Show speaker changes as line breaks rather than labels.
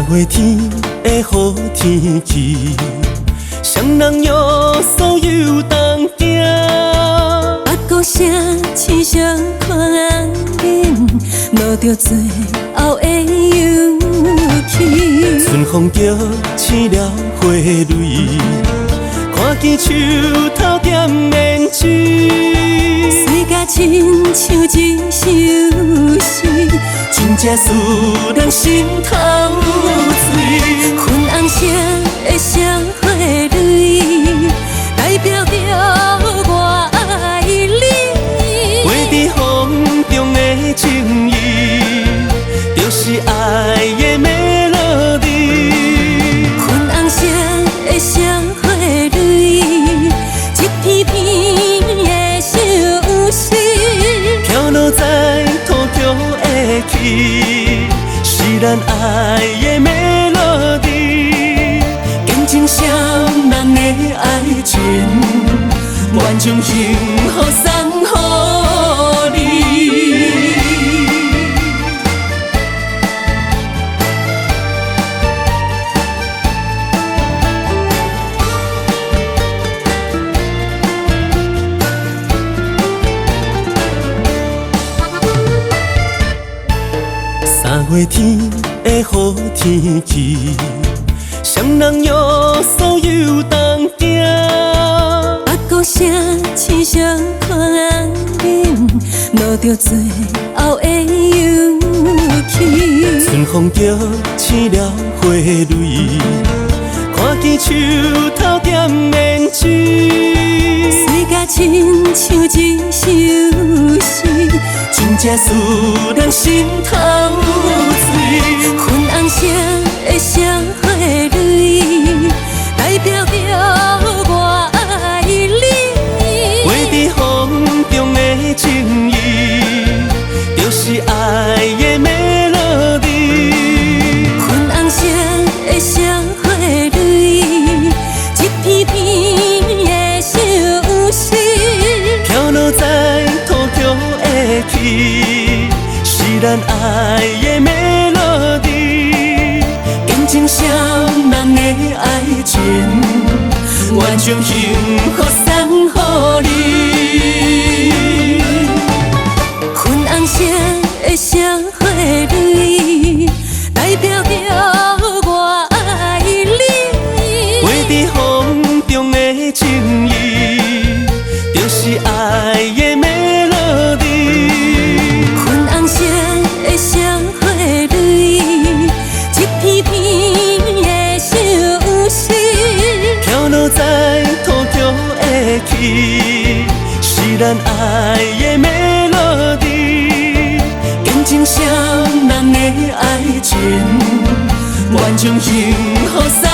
3月天的好天气，双人约所有同行。
阿鼓声亲像看眼，落着最后的勇气。
春风叫醒了花蕊，看见树头点棉枝。
世界亲像一首诗，
真正使人心头醉。
粉红色的社会蕊，代表着我爱你。
画在风中的情意，就是爱的美乐蒂。
粉红色的社会蕊，一片片的相思，
飘落在土桥的起，是咱爱的美乐蒂。见证双人的爱情，愿将幸福送予你。3月天的好天气，双人约所有同行。
阿鼓声亲像看眼，落着最后的勇气。
春风叫醒了花蕊，看见树头点棉枝。
世界亲像一首诗，
真正使人心头醉。
粉红色的社会蕊，代表着我爱你。
画在风中的情意，就是爱的美乐蒂。
粉红色的社会蕊，一片片的相思，
飘落在土桥的起，是咱爱的美乐蒂。见证双人的爱情，愿将幸福送予你。
粉红色的社会蕊，代表着我爱你。
画在风中的情意，就是爱的美乐蒂。
粉红色的社会蕊，一片片的相思，
飘落在土桥的起，是咱爱的美乐蒂。见证双人的爱情，愿将幸福送